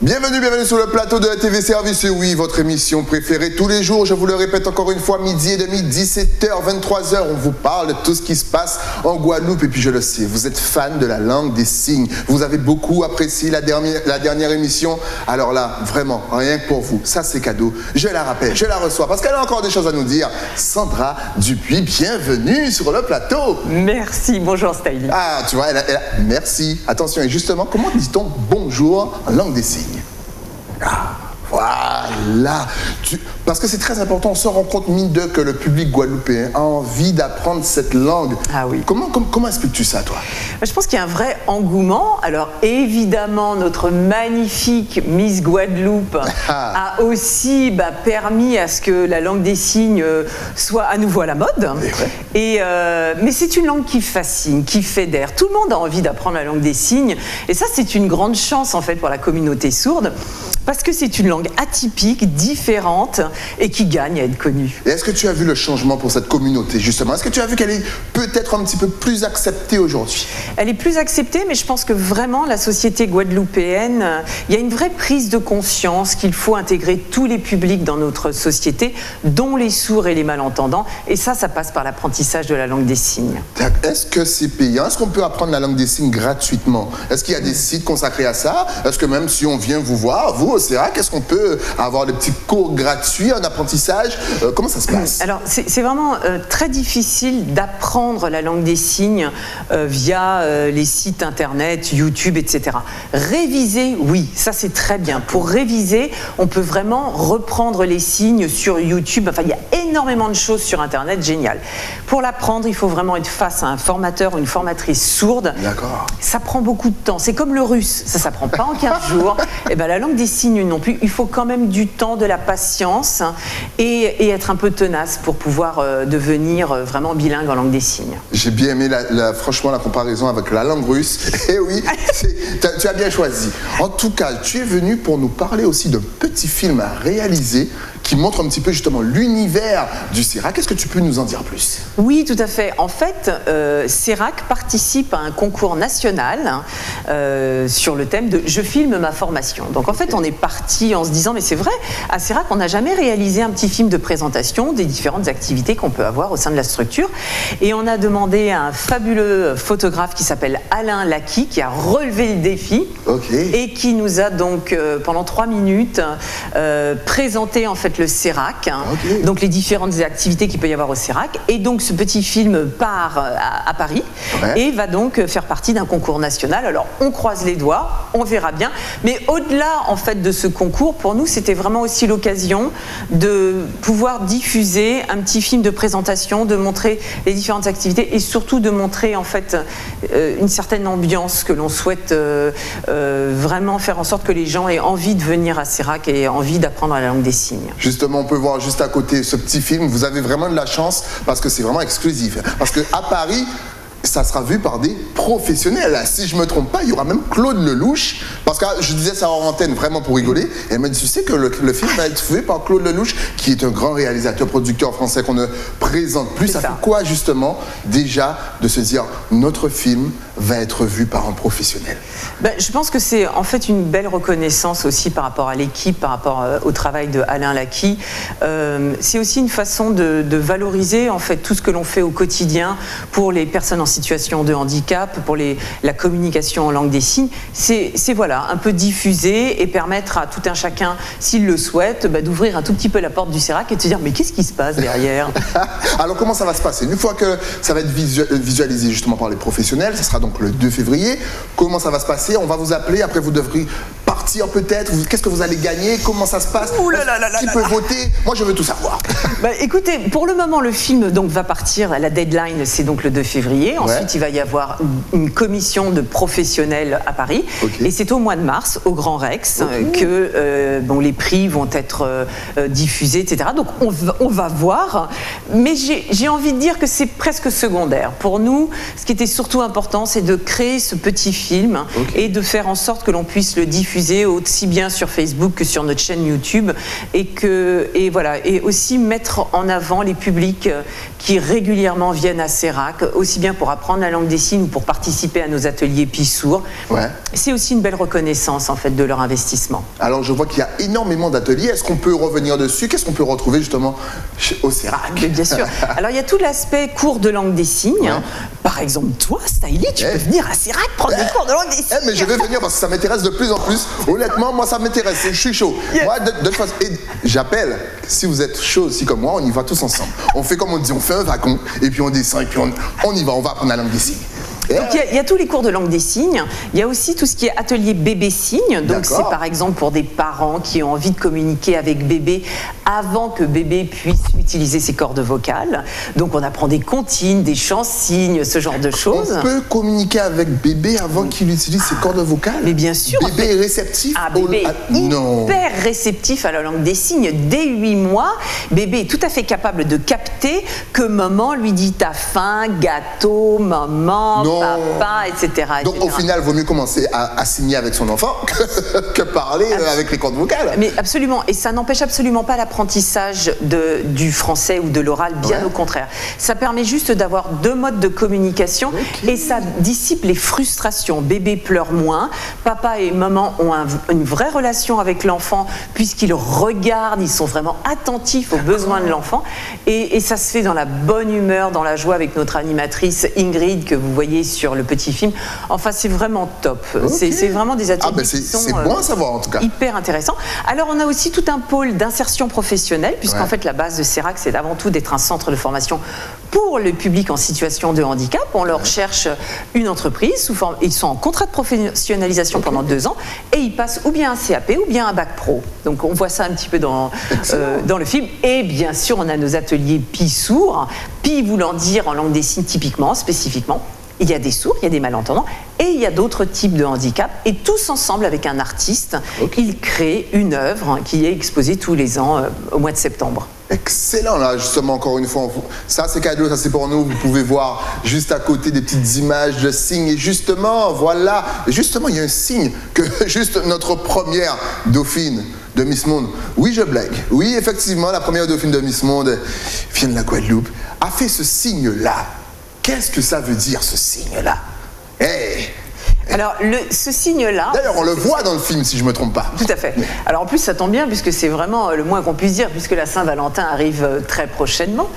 Bienvenue sur le plateau de la TV Service. Et oui, votre émission préférée tous les jours. Je vous le répète encore une fois, midi et demi, 17h, 23h. On vous parle de tout ce qui se passe en Guadeloupe. Et puis je le sais, vous êtes fan de la langue des signes. Vous avez beaucoup apprécié la dernière émission. Alors là, vraiment, rien que pour vous, ça c'est cadeau. Je la rappelle, je la reçois parce qu'elle a encore des choses à nous dire. Sandra Dupuis, bienvenue sur le plateau. Merci, bonjour Stylie. Ah, tu vois, merci. Attention, et justement, comment dit-on bonjour en langue des signes? Ah, voilà. Parce que c'est très important, on se rend compte, mine de, que le public guadeloupéen a envie d'apprendre cette langue. Ah oui. Comment expliques-tu ça, toi? Je pense qu'il y a un vrai engouement. Alors évidemment, notre magnifique Miss Guadeloupe a aussi permis à ce que la langue des signes soit à nouveau à la mode. Mais c'est une langue qui fascine, qui fédère. Tout le monde a envie d'apprendre la langue des signes. Et ça, c'est une grande chance en fait pour la communauté sourde. Parce que c'est une langue atypique, différente et qui gagne à être connue. Et est-ce que tu as vu le changement pour cette communauté, justement? Est-ce que tu as vu qu'elle est peut-être un petit peu plus acceptée aujourd'hui? Elle est plus acceptée, mais je pense que vraiment la société guadeloupéenne, il y a une vraie prise de conscience qu'il faut intégrer tous les publics dans notre société, dont les sourds et les malentendants. Et ça passe par l'apprentissage de la langue des signes. Est-ce que c'est payant? Est-ce qu'on peut apprendre la langue des signes gratuitement? Est-ce qu'il y a des sites consacrés à ça? Est-ce que même si on vient vous voir, vous, au CERAC, est-ce qu'on peut avoir des petits cours gratuits en apprentissage? Comment ça se passe? Alors, c'est vraiment très difficile d'apprendre la langue des signes via les sites internet, YouTube, etc. Réviser, oui, ça c'est très bien. Pour réviser, on peut vraiment reprendre les signes sur YouTube. Enfin, il y a énormément de choses sur internet, génial. Pour l'apprendre, il faut vraiment être face à un formateur ou une formatrice sourde. D'accord. Ça prend beaucoup de temps. C'est comme le russe, ça ne s'apprend pas en 15 jours. Et bien, la langue des signes non plus. Il faut quand même du temps, de la patience et être un peu tenace pour pouvoir devenir vraiment bilingue en langue des signes. J'ai bien aimé franchement la comparaison avec la langue russe. Et oui, tu as bien choisi. En tout cas, tu es venu pour nous parler aussi d'un petit film à réaliser qui montre un petit peu justement l'univers du CERAC. Est-ce que tu peux nous en dire plus? Oui, tout à fait. En fait, CERAC participe à un concours national sur le thème de « Je filme ma formation ». Donc en fait, on est parti en se disant, mais c'est vrai, à CERAC, on n'a jamais réalisé un petit film de présentation des différentes activités qu'on peut avoir au sein de la structure. Et on a demandé à un fabuleux photographe qui s'appelle Alain Lacqui, qui a relevé le défi et qui nous a donc, pendant 3 minutes, présenté en fait le CERAC, donc les différentes activités qu'il peut y avoir au CERAC. Et donc ce petit film part à Paris et va donc faire partie d'un concours national. Alors on croise les doigts, on verra bien. Mais au-delà en fait de ce concours, pour nous c'était vraiment aussi l'occasion de pouvoir diffuser un petit film de présentation, de montrer les différentes activités et surtout de montrer en fait une certaine ambiance que l'on souhaite vraiment faire en sorte que les gens aient envie de venir à CERAC et aient envie d'apprendre la langue des signes. Justement, on peut voir juste à côté ce petit film. Vous avez vraiment de la chance parce que c'est vraiment exclusif. Parce qu'à Paris, ça sera vu par des professionnels. Si je ne me trompe pas, il y aura même Claude Lelouch. Parce que je disais ça en antenne vraiment pour rigoler. Et elle m'a dit, tu sais que le film va être vu par Claude Lelouch, qui est un grand réalisateur, producteur français qu'on ne présente plus. Ça fait quoi justement déjà de se dire, notre film va être vu par un professionnel? Je pense que c'est en fait une belle reconnaissance aussi par rapport à l'équipe, par rapport au travail de Alain Lacqui. C'est aussi une façon de valoriser en fait tout ce que l'on fait au quotidien pour les personnes en situation de handicap, pour la communication en langue des signes. C'est voilà, un peu diffuser et permettre à tout un chacun, s'il le souhaite, d'ouvrir un tout petit peu la porte du CERAC et de se dire mais qu'est-ce qui se passe derrière? Alors comment ça va se passer? Une fois que ça va être visualisé justement par les professionnels, ça sera donc le 2 février. Comment ça va se passer? On va vous appeler, après vous devrez partir peut-être. Qu'est-ce que vous allez gagner? Comment ça se passe? Qui peut voter? Moi je veux tout savoir. Écoutez, pour le moment le film donc va partir, la deadline c'est donc le 2 février. Ensuite il va y avoir une commission de professionnels à Paris et c'est au mois de mars au Grand Rex que les prix vont être diffusés, etc. Donc on va voir, mais j'ai envie de dire que c'est presque secondaire. Pour nous, ce qui était surtout important, c'est de créer ce petit film et de faire en sorte que l'on puisse le diffuser aussi bien sur Facebook que sur notre chaîne YouTube et aussi mettre mettre en avant les publics qui régulièrement viennent à CERAC, aussi bien pour apprendre la langue des signes ou pour participer à nos ateliers Pissour. Ouais. C'est aussi une belle reconnaissance en fait de leur investissement. Alors je vois qu'il y a énormément d'ateliers. Est-ce qu'on peut revenir dessus? Qu'est-ce qu'on peut retrouver justement au CERAC? Mais bien sûr. Alors il y a tout l'aspect cours de langue des signes. Ouais. Par exemple, toi, Stylie, tu peux venir à CERAC prendre des cours de langue des signes. Mais je vais venir parce que ça m'intéresse de plus en plus. Honnêtement, moi ça m'intéresse. Je suis chaud. Moi, de toute façon, j'appelle. Si vous êtes chaud aussi comme moi, on y va tous ensemble. On fait comme on dit, on fait un wagon et puis on descend et puis on y va. On va apprendre la langue des signes. Donc il y a tous les cours de langue des signes, il y a aussi tout ce qui est atelier bébé signe, donc c'est par exemple pour des parents qui ont envie de communiquer avec bébé avant que bébé puisse utiliser ses cordes vocales. Donc on apprend des comptines, des chants signes, ce genre de choses. On peut communiquer avec bébé avant qu'il utilise ses cordes vocales? Mais bien sûr. Bébé est réceptif? Bébé est hyper réceptif à la langue des signes. Dès 8 mois, bébé est tout à fait capable de capter que maman lui dit t'as faim, gâteau, maman, papa, etc. Donc au final, il vaut mieux commencer à signer avec son enfant que parler avec les cordes vocales. Mais absolument, et ça n'empêche absolument pas l'apprentissage du français ou de l'oral, bien au contraire. Ça permet juste d'avoir 2 modes de communication et ça dissipe les frustrations. Bébé pleure moins, papa et maman ont une vraie relation avec l'enfant puisqu'ils regardent, ils sont vraiment attentifs aux besoins de l'enfant et ça se fait dans la bonne humeur, dans la joie avec notre animatrice Ingrid que vous voyez sur le petit film. Enfin, c'est vraiment top. C'est vraiment des ateliers qui sont c'est bon à savoir en tout cas. Hyper intéressants. Alors, on a aussi tout un pôle d'insertion professionnelle, puisqu'en fait, la base de CERAC, c'est avant tout d'être un centre de formation pour le public en situation de handicap. On leur cherche une entreprise, ils sont en contrat de professionnalisation pendant 2 ans, et ils passent ou bien un CAP ou bien un bac pro. Donc, on voit ça un petit peu dans le film. Et bien sûr, on a nos ateliers Pissour, Pi voulant dire en langue des signes typiquement, spécifiquement. Il y a des sourds, il y a des malentendants et il y a d'autres types de handicaps. Et tous ensemble, avec un artiste, ils créent une œuvre qui est exposée tous les ans au mois de septembre. Excellent, là, justement, encore une fois. Ça, c'est cadeau, ça, c'est pour nous. Vous pouvez voir juste à côté des petites images de signes. Et justement, voilà. Justement, il y a un signe que juste notre première dauphine de Miss Monde, oui, je blague. Oui, effectivement, la première dauphine de Miss Monde vient de la Guadeloupe, a fait ce signe-là. Qu'est-ce que ça veut dire, ce signe-là? Alors, ce signe-là... D'ailleurs, on le voit dans le film, si je ne me trompe pas. Tout à fait. Alors, en plus, ça tombe bien, puisque c'est vraiment le moins qu'on puisse dire, puisque la Saint-Valentin arrive très prochainement.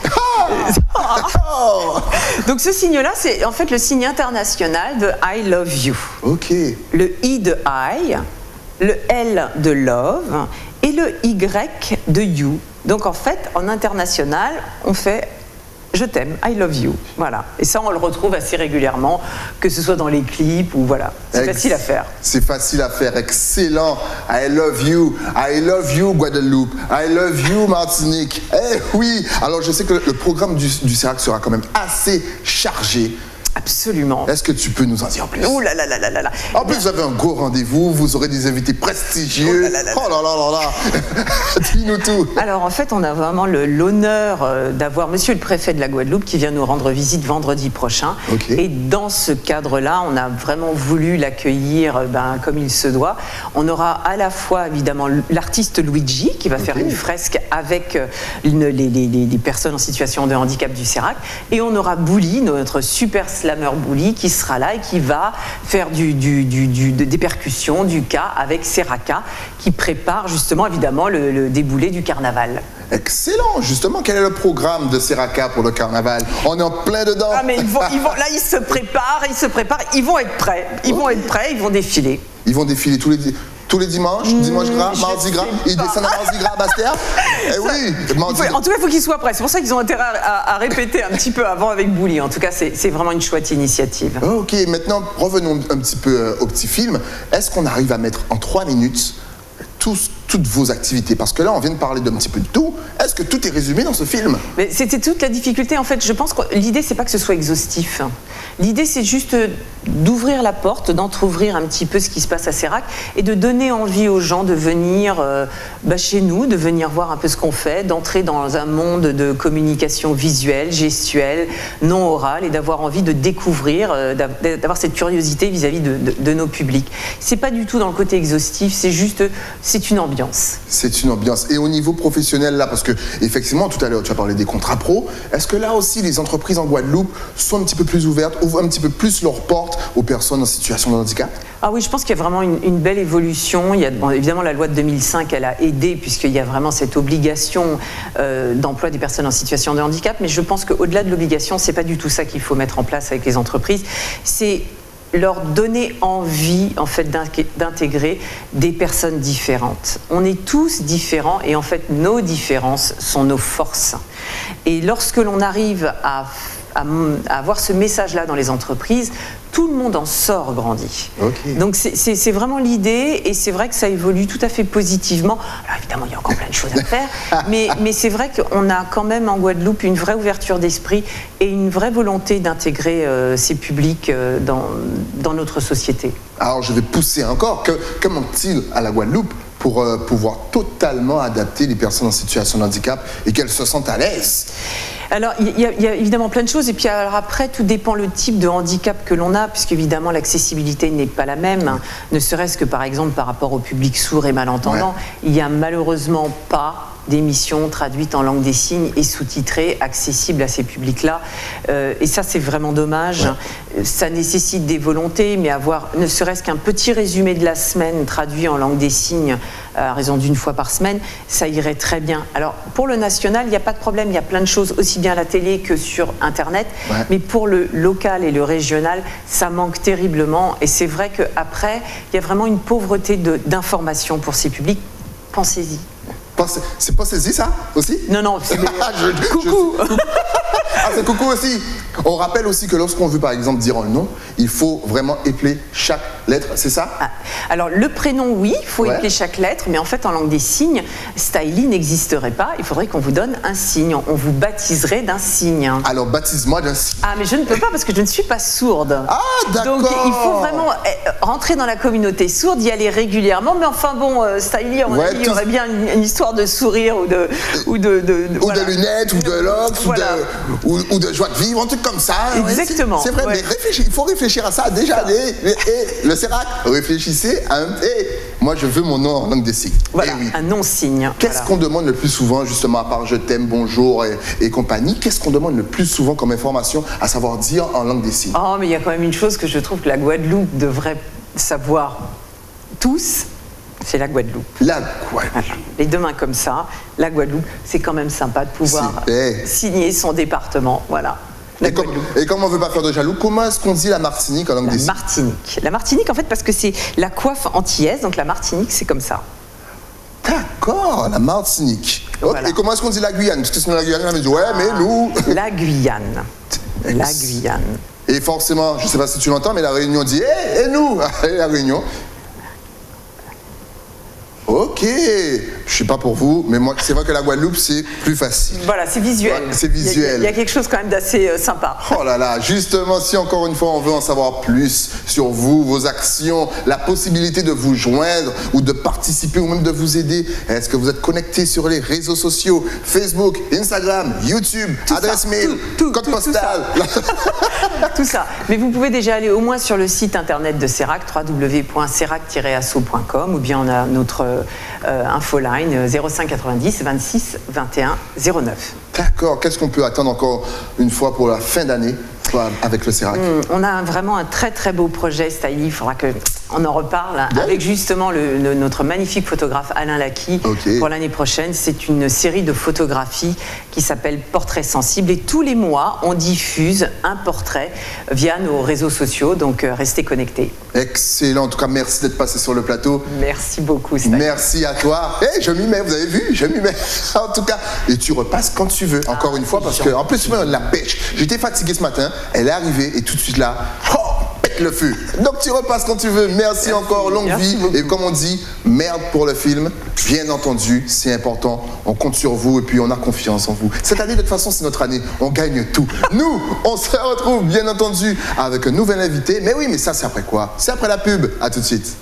Donc, ce signe-là, c'est en fait le signe international de I love you. OK. Le I de I, le L de love et le Y de you. Donc, en fait, en international, on fait... Je t'aime, I love you. Voilà. Et ça, on le retrouve assez régulièrement, que ce soit dans les clips ou voilà. C'est facile à faire. C'est facile à faire. Excellent. I love you, Guadeloupe. I love you, Martinique. Oui. Alors, je sais que le programme du CERAC sera quand même assez chargé. Absolument. Est-ce que tu peux nous en dire plus? Ouh là là là là là là. En plus, vous avez un gros rendez-vous, vous aurez des invités prestigieux. Oh là là là là. Dis-nous tout. Alors en fait, on a vraiment l'honneur d'avoir Monsieur le Préfet de la Guadeloupe qui vient nous rendre visite vendredi prochain. Et dans ce cadre-là, on a vraiment voulu l'accueillir comme il se doit. On aura à la fois évidemment l'artiste Luigi qui va faire une fresque avec les personnes en situation de handicap du CERAC. Et on aura Bouli, notre super slammer Bouli, qui sera là et qui va faire des percussions, du cas avec Seraka, qui prépare justement évidemment le déboulé du carnaval. Excellent. Justement, quel est le programme de Seraka pour le carnaval? On est en plein dedans. Ah mais là ils se préparent, ils vont être prêts, ils vont défiler. Ils vont défiler tous les dimanches, dimanche gras, mardi gras, ils descendent à mardi gras à Basse-Terre. Oui, en tout cas, il faut qu'ils soient prêts. C'est pour ça qu'ils ont intérêt à répéter un petit peu avant avec Bouli. En tout cas, c'est vraiment une chouette initiative. Ok, maintenant, revenons un petit peu au petit film. Est-ce qu'on arrive à mettre en 3 minutes toutes vos activités? Parce que là, on vient de parler d'un petit peu de tout. Est-ce que tout est résumé dans ce film? Mais c'était toute la difficulté. En fait, je pense que l'idée, c'est pas que ce soit exhaustif. L'idée, c'est juste d'ouvrir la porte, d'entrouvrir un petit peu ce qui se passe à CERAC et de donner envie aux gens de venir chez nous, de venir voir un peu ce qu'on fait, d'entrer dans un monde de communication visuelle, gestuelle, non orale et d'avoir envie de découvrir, d'avoir cette curiosité vis-à-vis de nos publics. C'est pas du tout dans le côté exhaustif, c'est juste, c'est une ambiance. ambiance. C'est une ambiance. Et au niveau professionnel, là, parce que effectivement, tout à l'heure, tu as parlé des contrats pro, est-ce que là aussi, les entreprises en Guadeloupe sont un petit peu plus ouvertes, ouvrent un petit peu plus leurs portes aux personnes en situation de handicap? Ah oui, je pense qu'il y a vraiment une belle évolution. Il y a, bon, évidemment, la loi de 2005, elle a aidé, puisqu'il y a vraiment cette obligation d'emploi des personnes en situation de handicap. Mais je pense qu'au-delà de l'obligation, c'est pas du tout ça qu'il faut mettre en place avec les entreprises. C'est leur donner envie, en fait, d'intégrer des personnes différentes. On est tous différents et, en fait, nos différences sont nos forces. Et lorsque l'on arrive à avoir ce message-là dans les entreprises, tout le monde en sort grandi. Okay. Donc c'est vraiment l'idée, et c'est vrai que ça évolue tout à fait positivement. Alors évidemment, il y a encore plein de choses à faire, mais c'est vrai qu'on a quand même en Guadeloupe une vraie ouverture d'esprit et une vraie volonté d'intégrer ces publics dans notre société. Alors je vais pousser encore. Que manque-t-il à la Guadeloupe pour pouvoir totalement adapter les personnes en situation de handicap et qu'elles se sentent à l'aise? Alors, il y a évidemment plein de choses, et puis alors après, tout dépend le type de handicap que l'on a, puisqu'évidemment, l'accessibilité n'est pas la même, hein, ne serait-ce que, par exemple, par rapport au public sourd et malentendant. Il n'y a malheureusement pas d'émissions traduites en langue des signes et sous-titrées, accessibles à ces publics-là. Et ça, c'est vraiment dommage. Ça nécessite des volontés, mais avoir ne serait-ce qu'un petit résumé de la semaine traduit en langue des signes à raison d'une fois par semaine, ça irait très bien. Alors, pour le national, il n'y a pas de problème, il y a plein de choses, aussi bien à la télé que sur Internet, mais pour le local et le régional, ça manque terriblement. Et c'est vrai qu'après, il y a vraiment une pauvreté d'informations pour ces publics. Pensez-y. C'est pas saisi ça aussi? Non, c'est coucou. Ah, c'est coucou aussi. On rappelle aussi que lorsqu'on veut par exemple dire un nom, il faut vraiment épeler chaque lettre, c'est ça? Alors le prénom, oui, il faut épeler chaque lettre, mais en fait en langue des signes, Stylie n'existerait pas, il faudrait qu'on vous donne un signe, on vous baptiserait d'un signe. Alors baptise-moi d'un signe. Ah mais je ne peux pas parce que je ne suis pas sourde. Ah d'accord. Donc il faut vraiment rentrer dans la communauté sourde, y aller régulièrement, mais enfin bon, Stylie, il y aurait bien une histoire de sourire ou de lunettes, ou de locks, ou de joie de vivre, un truc comme ça. Exactement. C'est vrai, mais il faut réfléchir à ça déjà. Le CERAC, réfléchissez à un... moi, je veux mon nom en langue des signes. Voilà, un non-signe. Qu'est-ce qu'on demande le plus souvent, justement, à part je t'aime, bonjour et compagnie, qu'est-ce qu'on demande le plus souvent comme information à savoir dire en langue des signes? Oh, mais il y a quand même une chose que je trouve que la Guadeloupe devrait savoir tous, c'est la Guadeloupe. La Guadeloupe. Voilà. Les deux mains comme ça, la Guadeloupe, c'est quand même sympa de pouvoir signer son département. Voilà. Et comme on ne veut pas faire de jaloux, comment est-ce qu'on dit la Martinique en langue des signes? Martinique. La Martinique, en fait, parce que c'est la coiffe antillaise, donc la Martinique, c'est comme ça. D'accord, la Martinique. Voilà. Et comment est-ce qu'on dit la Guyane? Parce que sinon la Guyane, on me dit ouais, mais nous. La Guyane. La Guyane. Et forcément, je ne sais pas si tu l'entends, mais la Réunion dit et nous, la Réunion. Ok, je sais pas pour vous, mais moi, c'est vrai que la Guadeloupe, c'est plus facile. Voilà, c'est visuel. Ouais, c'est visuel. Il y a quelque chose quand même d'assez sympa. Oh là là, justement, si encore une fois, on veut en savoir plus sur vous, vos actions, la possibilité de vous joindre ou de participer ou même de vous aider, est-ce que vous êtes connecté sur les réseaux sociaux, Facebook, Instagram, YouTube, adresse mail, code postal? Tout ça. Mais vous pouvez déjà aller au moins sur le site internet de CERAC, www.cerac-asso.com, ou bien on a notre infoline 05 90 26 21 09. D'accord. Qu'est-ce qu'on peut attendre encore une fois pour la fin d'année avec le CERAC? On a vraiment un très très beau projet, Stylie. Il faudra qu'on en reparle avec justement notre magnifique photographe Alain Lacqui pour l'année prochaine. C'est une série de photographies qui s'appelle Portrait sensible, et tous les mois on diffuse un portrait via nos réseaux sociaux, donc restez connectés. Excellent. En tout cas, merci d'être passé sur le plateau. Merci beaucoup, Stylie. Merci à toi. Je m'y mets, vous avez vu, je m'y mets. En tout cas, et tu repasses quand tu veux, encore une fois, parce que en plus, la pêche. J'étais fatigué ce matin, elle est arrivée et tout de suite là, pète le feu. Donc tu repasses quand tu veux. Merci encore, longue vie. Beaucoup. Et comme on dit, merde pour le film. Bien entendu, c'est important. On compte sur vous et puis on a confiance en vous. Cette année, de toute façon, c'est notre année. On gagne tout. Nous, on se retrouve bien entendu avec un nouvel invité. Mais oui, mais ça, c'est après quoi? C'est après la pub. À tout de suite.